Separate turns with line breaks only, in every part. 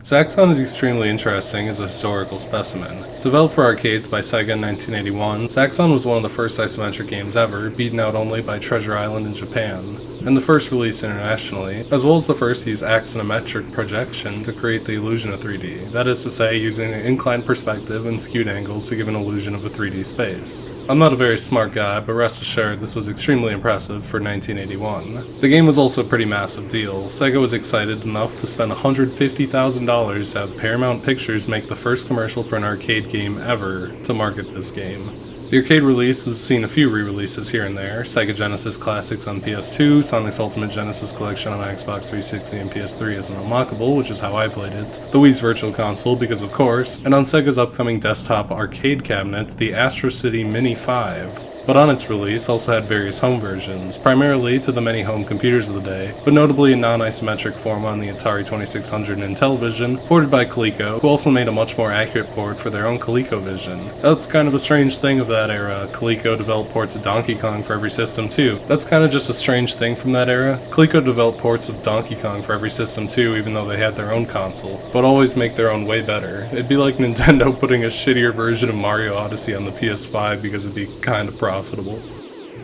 Zaxxon is extremely interesting as a historical specimen. Developed for arcades by Sega in 1981, Zaxxon was one of the first isometric games ever, beaten out only by Treasure Island in Japan, and the first released internationally, as well as the first to use axonometric projection to create the illusion of 3D, that is to say, using an inclined perspective and skewed angles to give an illusion of a 3D space. I'm not a very smart guy, but rest assured this was extremely impressive for 1981. The game was also a pretty massive deal. Sega was excited enough to spend $150,000 to have Paramount Pictures make the first commercial for an arcade game ever to market this game. The arcade release has seen a few re-releases here and there: Sega Genesis Classics on PS2, Sonic's Ultimate Genesis Collection on Xbox 360 and PS3 as an unlockable, which is how I played it, the Wii's Virtual Console because of course, and on Sega's upcoming desktop arcade cabinet, the Astro City Mini V. But on its release also had various home versions, primarily to the many home computers of the day, but notably in non-isometric form on the Atari 2600 and Intellivision, ported by Coleco, who also made a much more accurate port for their own Colecovision. That's kind of a strange thing of that era. Coleco developed ports of Donkey Kong for every system too. That's kind of just a strange thing from that era. Coleco developed ports of Donkey Kong for every system too, even though they had their own console, but always make their own way better. It'd be like Nintendo putting a shittier version of Mario Odyssey on the PS5 because it'd be kinda profitable.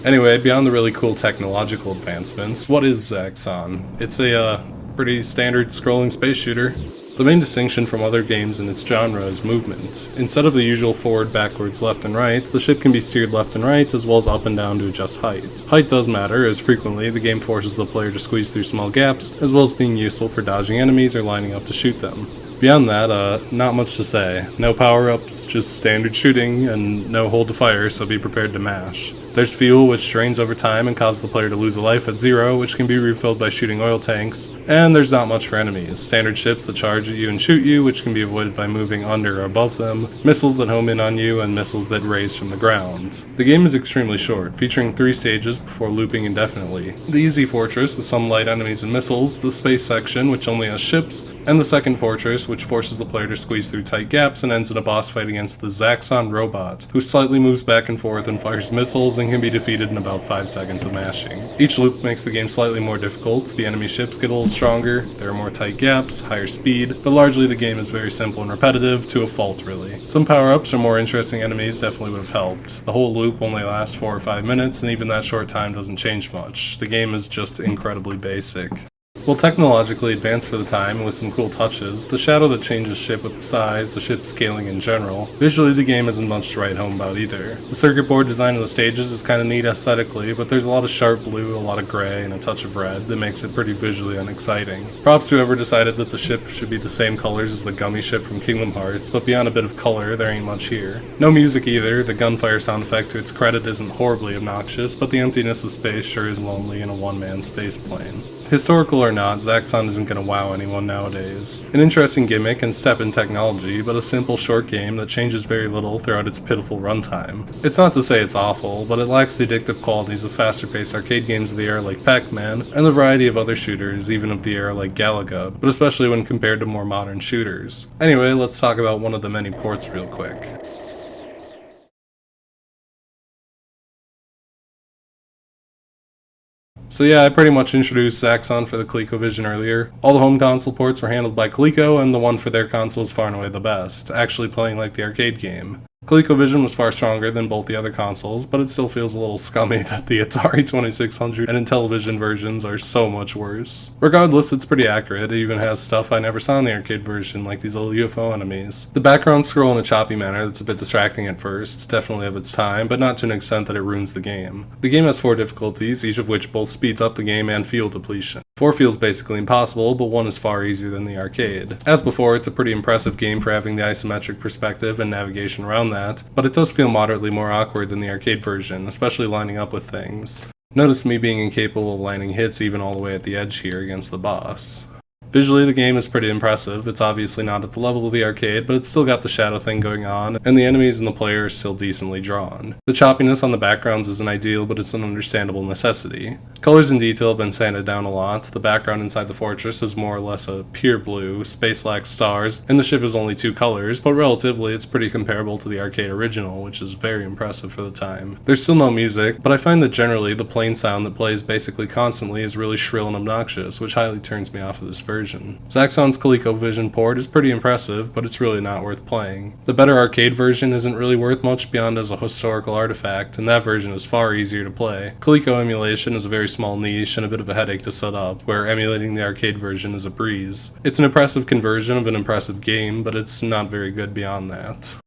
Anyway, beyond the really cool technological advancements, what is Zaxxon? It's a pretty standard scrolling space shooter. The main distinction from other games in its genre is movement. Instead of the usual forward, backwards, left and right, the ship can be steered left and right as well as up and down to adjust height. Height does matter, as frequently the game forces the player to squeeze through small gaps, as well as being useful for dodging enemies or lining up to shoot them. Beyond that, not much to say. No power-ups, just standard shooting, and no hold to fire, so be prepared to mash. There's fuel, which drains over time and causes the player to lose a life at zero, which can be refilled by shooting oil tanks, and there's not much for enemies. Standard ships that charge at you and shoot you, which can be avoided by moving under or above them, missiles that home in on you, and missiles that raise from the ground. The game is extremely short, featuring 3 stages before looping indefinitely. The Easy Fortress, with some light enemies and missiles, the Space section, which only has ships, and the Second Fortress, which forces the player to squeeze through tight gaps and ends in a boss fight against the Zaxxon robot, who slightly moves back and forth and fires missiles and can be defeated in about 5 seconds of mashing. Each loop makes the game slightly more difficult, the enemy ships get a little stronger, there are more tight gaps, higher speed, but largely the game is very simple and repetitive, to a fault really. Some power-ups or more interesting enemies definitely would have helped. The whole loop only lasts 4 or 5 minutes, and even that short time doesn't change much. The game is just incredibly basic. While technologically advanced for the time with some cool touches, the shadow that changes ship with the size, the ship's scaling in general, visually the game isn't much to write home about either. The circuit board design of the stages is kinda neat aesthetically, but there's a lot of sharp blue, a lot of gray, and a touch of red that makes it pretty visually unexciting. Props to whoever decided that the ship should be the same colors as the gummy ship from Kingdom Hearts, but beyond a bit of color, there ain't much here. No music either, the gunfire sound effect to its credit isn't horribly obnoxious, but the emptiness of space sure is lonely in a one-man space plane. Historical or not, Zaxxon isn't gonna wow anyone nowadays. An interesting gimmick and step in technology, but a simple short game that changes very little throughout its pitiful runtime. It's not to say it's awful, but it lacks the addictive qualities of faster-paced arcade games of the era like Pac-Man, and the variety of other shooters, even of the era like Galaga, but especially when compared to more modern shooters. Anyway, let's talk about one of the many ports real quick. So yeah, I pretty much introduced Zaxxon for the Colecovision earlier. All the home console ports were handled by Coleco, and the one for their console is far and away the best, actually playing like the arcade game. Colecovision was far stronger than both the other consoles, but it still feels a little scummy that the Atari 2600 and Intellivision versions are so much worse. Regardless, it's pretty accurate. It even has stuff I never saw in the arcade version, like these little UFO enemies. The backgrounds scroll in a choppy manner that's a bit distracting at first, definitely of its time, but not to an extent that it ruins the game. The game has 4 difficulties, each of which both speeds up the game and fuel depletion. 4 feels basically impossible, but 1 is far easier than the arcade. As before, it's a pretty impressive game for having the isometric perspective and navigation around that, but it does feel moderately more awkward than the arcade version, especially lining up with things. Notice me being incapable of landing hits even all the way at the edge here against the boss. Visually, the game is pretty impressive. It's obviously not at the level of the arcade, but it's still got the shadow thing going on, and the enemies and the player are still decently drawn. The choppiness on the backgrounds isn't ideal, but it's an understandable necessity. Colors and detail have been sanded down a lot. The background inside the fortress is more or less a pure blue, space lacks stars, and the ship is only 2 colors, but relatively it's pretty comparable to the arcade original, which is very impressive for the time. There's still no music, but I find that generally the plain sound that plays basically constantly is really shrill and obnoxious, which highly turns me off of this version. version. Zaxxon's Colecovision port is pretty impressive, but it's really not worth playing. The better arcade version isn't really worth much beyond as a historical artifact, and that version is far easier to play. Coleco emulation is a very small niche and a bit of a headache to set up, where emulating the arcade version is a breeze. It's an impressive conversion of an impressive game, but it's not very good beyond that.